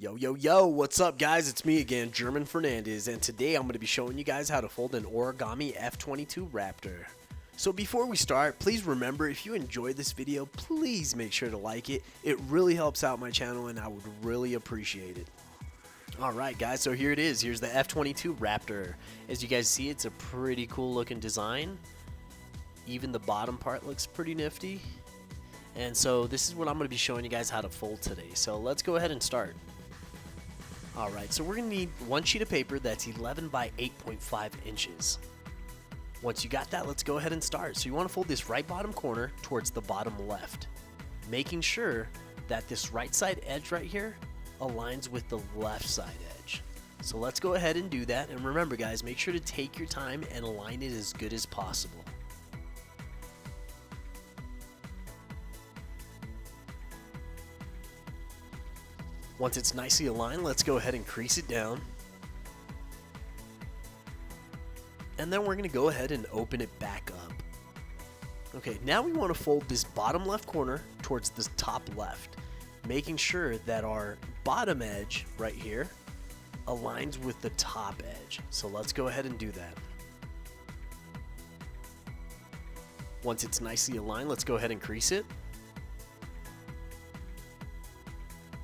Yo, what's up guys? It's me again, German Fernandez, and today I'm going to be showing you guys how to fold an Origami F-22 Raptor. So before we start, please remember if you enjoyed this video, please make sure to like it. It really helps out my channel and I would really appreciate it. Alright guys, so here it is. Here's the F-22 Raptor. As you guys see, it's a pretty cool looking design. Even the bottom part looks pretty nifty. And so this is what I'm going to be showing you guys how to fold today. So let's go ahead and start. Alright, so we're going to need one sheet of paper that's 11 by 8.5 inches. Once you got that, let's go ahead and start. So you want to fold this right bottom corner towards the bottom left, making sure that this right side edge right here aligns with the left side edge. So let's go ahead and do that. And remember guys, make sure to take your time and align it as good as possible. Once it's nicely aligned, let's go ahead and crease it down. And then we're going to go ahead and open it back up. Okay, now we want to fold this bottom left corner towards the top left, making sure that our bottom edge right here aligns with the top edge. So let's go ahead and do that. Once it's nicely aligned, let's go ahead and crease it.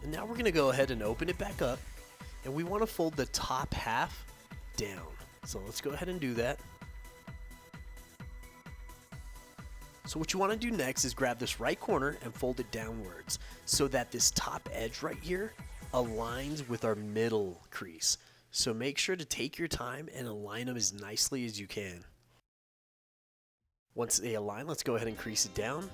And now we're going to go ahead and open it back up, and we want to fold the top half down. So let's go ahead and do that. So what you want to do next is grab this right corner and fold it downwards so that this top edge right here aligns with our middle crease. So make sure to take your time and align them as nicely as you can. Once they align, let's go ahead and crease it down.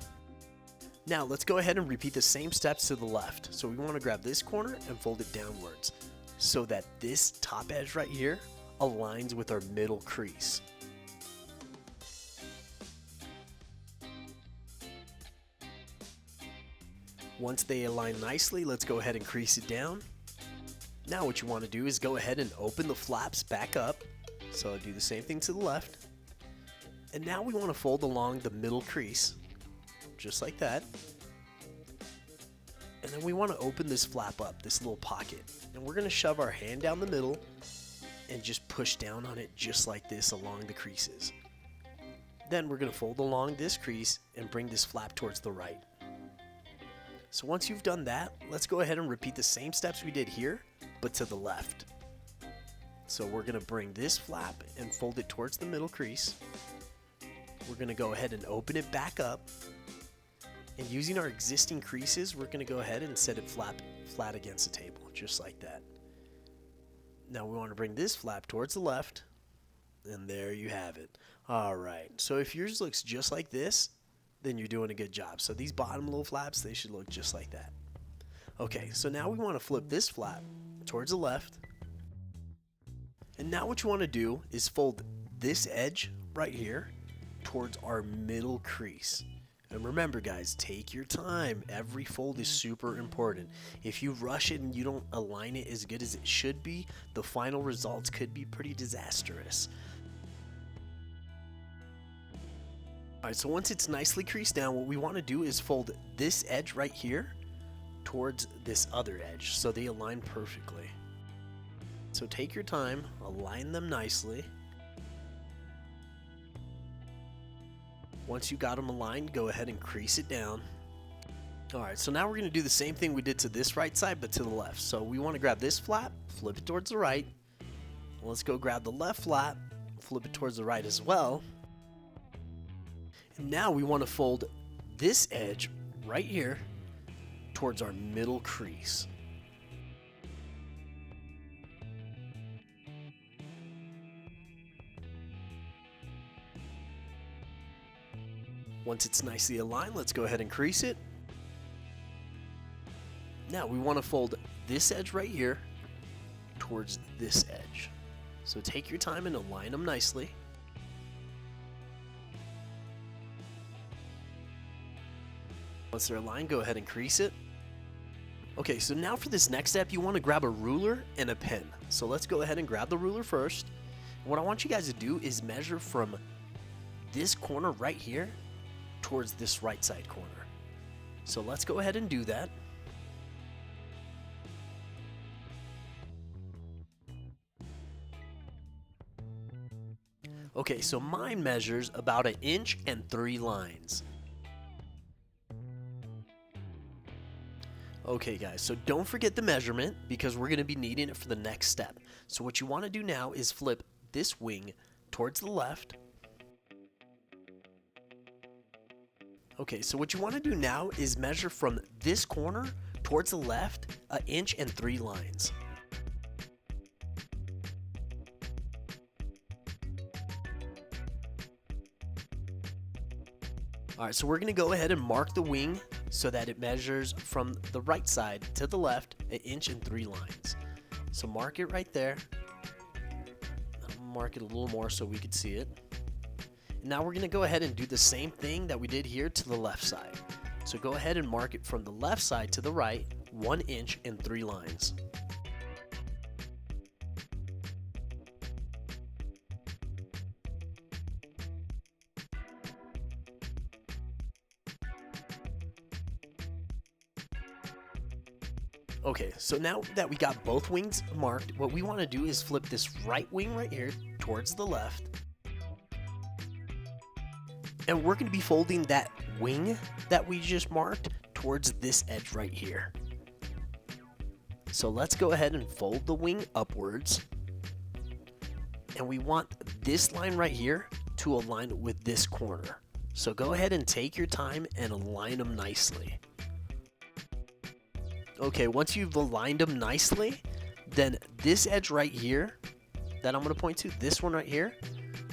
Now let's go ahead and repeat the same steps to the left. So we want to grab this corner and fold it downwards so that this top edge right here aligns with our middle crease. Once they align nicely, let's go ahead and crease it down. Now what you want to do is go ahead and open the flaps back up. So I'll do the same thing to the left. And now we want to fold along the middle crease, just like that. And then we want to open this flap up, this little pocket. And we're going to shove our hand down the middle and just push down on it just like this along the creases. Then we're going to fold along this crease and bring this flap towards the right. So once you've done that, let's go ahead and repeat the same steps we did here, but to the left. So we're going to bring this flap and fold it towards the middle crease. We're going to go ahead and open it back up. And using our existing creases, we're going to go ahead and set it flat against the table, just like that. Now we want to bring this flap towards the left, and there you have it. Alright, so if yours looks just like this, then you're doing a good job. So these bottom little flaps, they should look just like that. Okay, so now we want to flip this flap towards the left. And now what you want to do is fold this edge right here towards our middle crease. And remember guys, take your time. Every fold is super important. If you rush it and you don't align it as good as it should be, the final results could be pretty disastrous. Alright, so once it's nicely creased down, what we want to do is fold this edge right here towards this other edge so they align perfectly. So take your time, align them nicely. Once you got them aligned, go ahead and crease it down. Alright, so now we're going to do the same thing we did to this right side, but to the left. So we want to grab this flap, flip it towards the right. Let's go grab the left flap, flip it towards the right as well. And now we want to fold this edge right here towards our middle crease. Once it's nicely aligned, let's go ahead and crease it. Now we want to fold this edge right here towards this edge. So take your time and align them nicely. Once they're aligned, go ahead and crease it. Okay, so now for this next step, you want to grab a ruler and a pen. So let's go ahead and grab the ruler first. What I want you guys to do is measure from this corner right here towards this right side corner. So let's go ahead and do that. Okay, so mine measures about 1 inch and 3 lines. Okay guys, so don't forget the measurement because we're going to be needing it for the next step. So what you want to do now is flip this wing towards the left. Okay, so what you want to do now is measure from this corner towards the left 1 inch and 3 lines. Alright, so we're going to go ahead and mark the wing so that it measures from the right side to the left 1 inch and 3 lines. So mark it right there. I'll mark it a little more so we could see it. And now we're going to go ahead and do the same thing that we did here to the left side. So go ahead and mark it from the left side to the right 1 inch and 3 lines. Okay, so now that we got both wings marked, what we want to do is flip this right wing right here towards the left. And we're going to be folding that wing that we just marked towards this edge right here. So let's go ahead and fold the wing upwards. And we want this line right here to align with this corner. So go ahead and take your time and align them nicely. Okay, once you've aligned them nicely, then this edge right here that I'm going to point to, this one right here,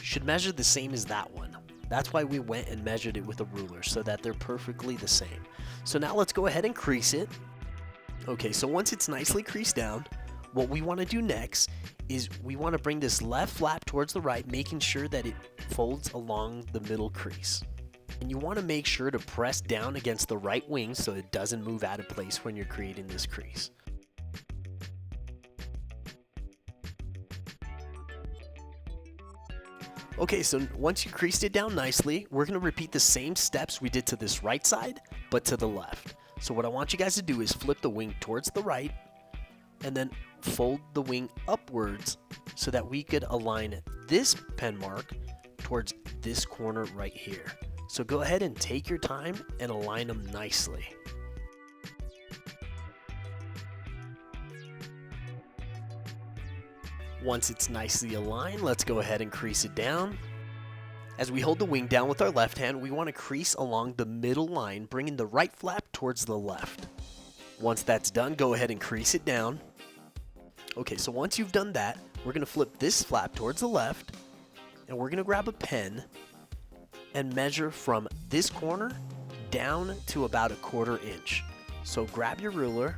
should measure the same as that one. That's why we went and measured it with a ruler, so that they're perfectly the same. So now let's go ahead and crease it. Okay, so once it's nicely creased down, what we want to do next is we want to bring this left flap towards the right, making sure that it folds along the middle crease. And you want to make sure to press down against the right wing so it doesn't move out of place when you're creating this crease. Okay, so once you creased it down nicely, we're going to repeat the same steps we did to this right side, but to the left. So what I want you guys to do is flip the wing towards the right, and then fold the wing upwards so that we could align this pen mark towards this corner right here. So go ahead and take your time and align them nicely. Once it's nicely aligned, let's go ahead and crease it down. As we hold the wing down with our left hand, we want to crease along the middle line, bringing the right flap towards the left. Once that's done, go ahead and crease it down. Okay, so once you've done that, we're going to flip this flap towards the left, and we're going to grab a pen and measure from this corner down to about 1/4 inch. So grab your ruler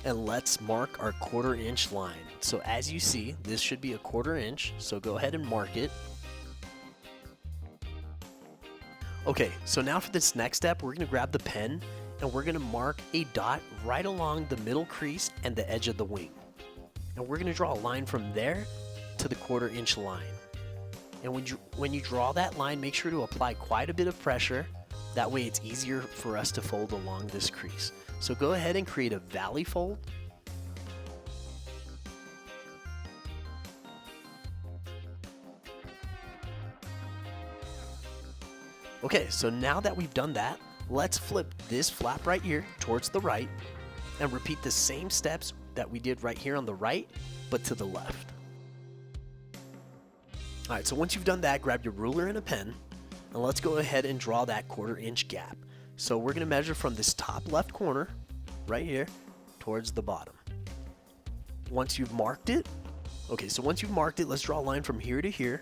and let's mark our 1/4 inch line. So as you see, this should be 1/4 inch, so go ahead and mark it. Okay, so now for this next step, we're going to grab the pen and we're going to mark a dot right along the middle crease and the edge of the wing. And we're going to draw a line from there to the 1/4 inch line. And when you draw that line, make sure to apply quite a bit of pressure. That way it's easier for us to fold along this crease. So go ahead and create a valley fold. Okay, so now that we've done that, let's flip this flap right here towards the right and repeat the same steps that we did right here on the right, but to the left. Alright, so once you've done that, grab your ruler and a pen, and let's go ahead and draw that 1/4 inch gap. So we're going to measure from this top left corner, right here, towards the bottom. Once you've marked it, let's draw a line from here to here,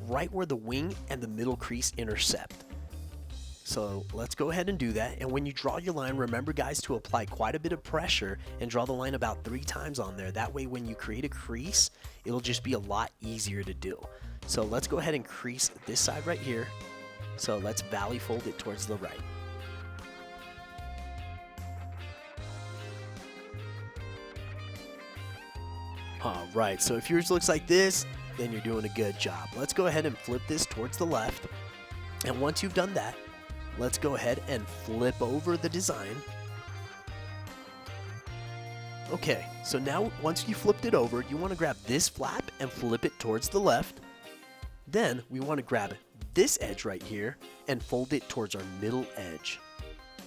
right where the wing and the middle crease intercept. So let's go ahead and do that. And when you draw your line, remember guys to apply quite a bit of pressure and draw the line about 3 times on there. That way when you create a crease, it'll just be a lot easier to do. So let's go ahead and crease this side right here. So let's valley fold it towards the right. Alright, so if yours looks like this, then you're doing a good job. Let's go ahead and flip this towards the left. And once you've done that, let's go ahead and flip over the design. Okay, so now once you flipped it over, you want to grab this flap and flip it towards the left. Then we want to grab this edge right here and fold it towards our middle edge.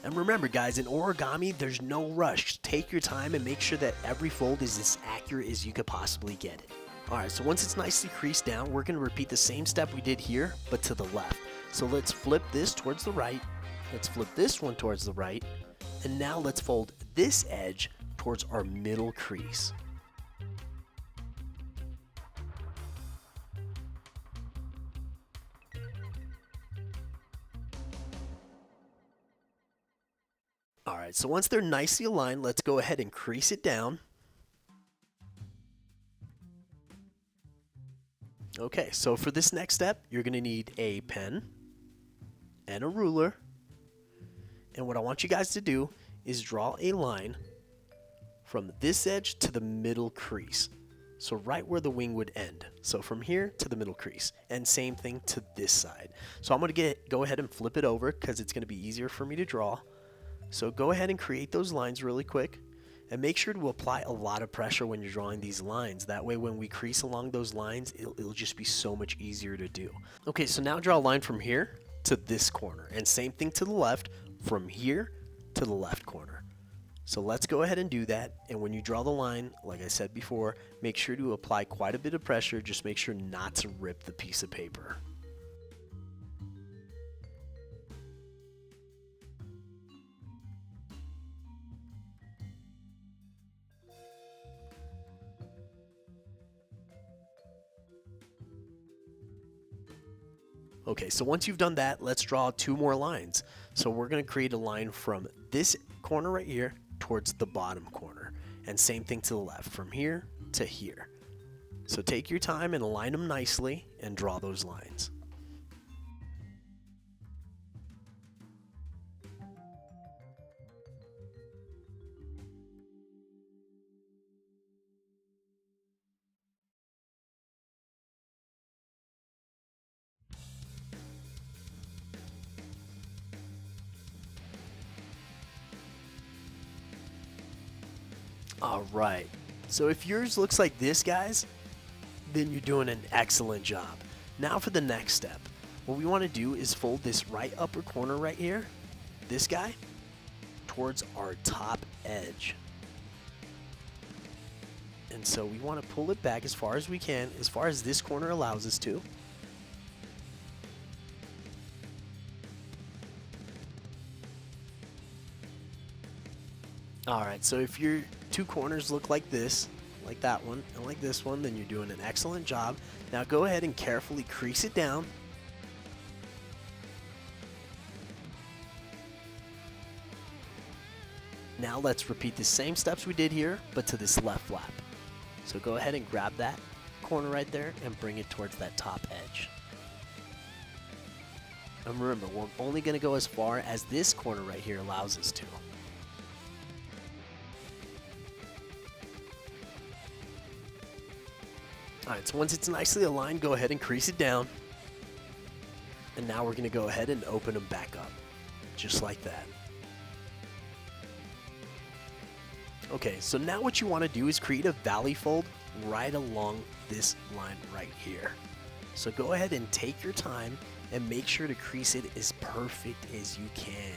And remember guys, in origami, there's no rush. Take your time and make sure that every fold is as accurate as you could possibly get it. Alright, so once it's nicely creased down, we're going to repeat the same step we did here, but to the left. So let's flip this towards the right. Let's flip this one towards the right. And now let's fold this edge towards our middle crease. Alright, so once they're nicely aligned, let's go ahead and crease it down. Okay, so for this next step, you're going to need a pen and a ruler. And what I want you guys to do is draw a line from this edge to the middle crease. So right where the wing would end. So from here to the middle crease. And same thing to this side. So I'm going to go ahead and flip it over because it's going to be easier for me to draw. So go ahead and create those lines really quick. And make sure to apply a lot of pressure when you're drawing these lines. That way when we crease along those lines, it'll just be so much easier to do. Okay, so now draw a line from here to this corner. And same thing to the left, from here to the left corner. So let's go ahead and do that. And when you draw the line, like I said before, make sure to apply quite a bit of pressure. Just make sure not to rip the piece of paper. Okay, so once you've done that, let's draw two more lines. So we're going to create a line from this corner right here towards the bottom corner. And same thing to the left, from here to here. So take your time and align them nicely and draw those lines. Alright, so if yours looks like this, guys, then you're doing an excellent job. Now for the next step. What we want to do is fold this right upper corner right here, this guy, towards our top edge. And so we want to pull it back as far as we can, as far as this corner allows us to. Alright, so if your two corners look like this, like that one, and like this one, then you're doing an excellent job. Now go ahead and carefully crease it down. Now let's repeat the same steps we did here, but to this left flap. So go ahead and grab that corner right there and bring it towards that top edge. And remember, we're only going to go as far as this corner right here allows us to. Alright, so once it's nicely aligned, go ahead and crease it down. And now we're going to go ahead and open them back up, just like that. Okay, so now what you want to do is create a valley fold right along this line right here. So go ahead and take your time and make sure to crease it as perfect as you can.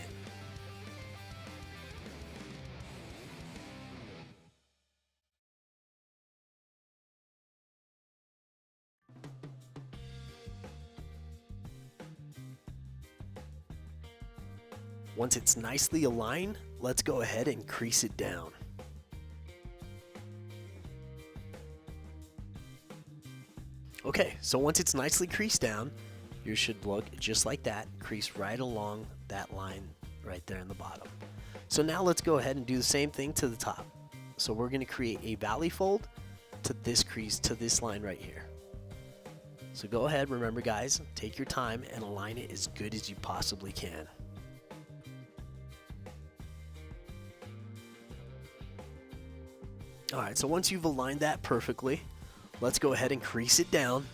Once it's nicely aligned, let's go ahead and crease it down. Okay, so once it's nicely creased down, you should look just like that, crease right along that line right there in the bottom. So now let's go ahead and do the same thing to the top. So we're going to create a valley fold to this crease, to this line right here. So go ahead, remember guys, take your time and align it as good as you possibly can. Alright, so once you've aligned that perfectly, let's go ahead and crease it down.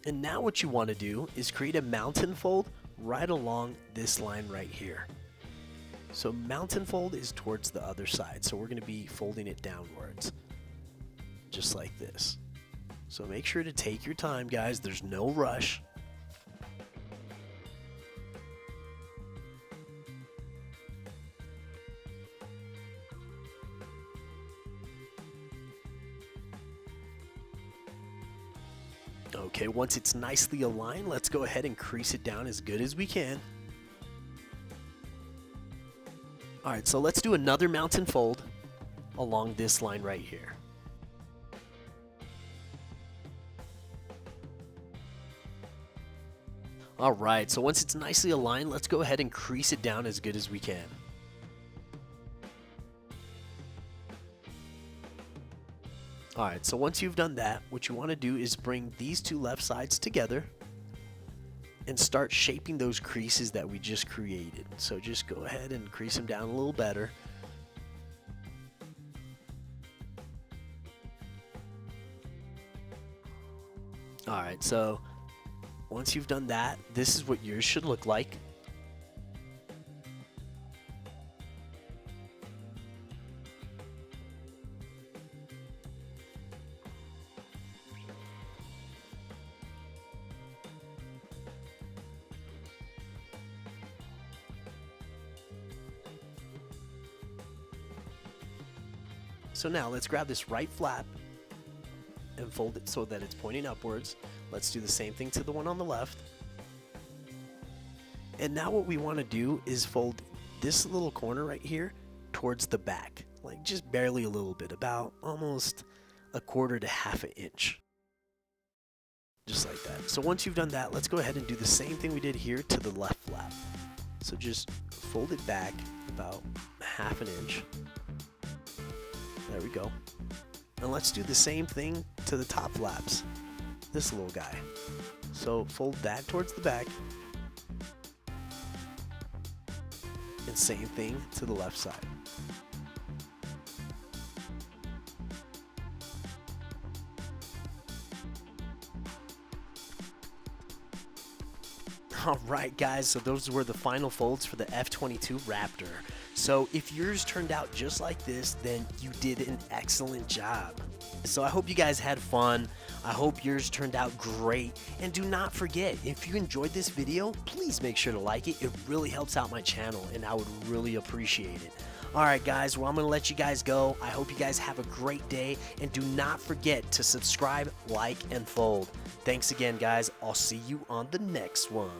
And now what you want to do is create a mountain fold right along this line right here. So mountain fold is towards the other side, so we're going to be folding it downwards, just like this. So make sure to take your time, guys. There's no rush. Okay, once it's nicely aligned, let's go ahead and crease it down as good as we can. Alright, so let's do another mountain fold along this line right here. Alright, so once it's nicely aligned, let's go ahead and crease it down as good as we can. Alright, so once you've done that, what you want to do is bring these two left sides together and start shaping those creases that we just created. So just go ahead and crease them down a little better. Alright, so once you've done that, this is what yours should look like. So now let's grab this right flap and fold it so that it's pointing upwards. Let's do the same thing to the one on the left. And now what we want to do is fold this little corner right here towards the back, like just barely a little bit, about almost a quarter to half an inch. Just like that. So once you've done that, let's go ahead and do the same thing we did here to the left flap. So just fold it back about half an inch. There we go. And let's do the same thing to the top flaps, this little guy. So fold that towards the back. And same thing to the left side. Alright guys, so those were the final folds for the F-22 Raptor. So if yours turned out just like this, then you did an excellent job. So I hope you guys had fun. I hope yours turned out great. And do not forget, if you enjoyed this video, please make sure to like it. It really helps out my channel and I would really appreciate it. Alright guys, well I'm going to let you guys go. I hope you guys have a great day. And do not forget to subscribe, like, and fold. Thanks again guys. I'll see you on the next one.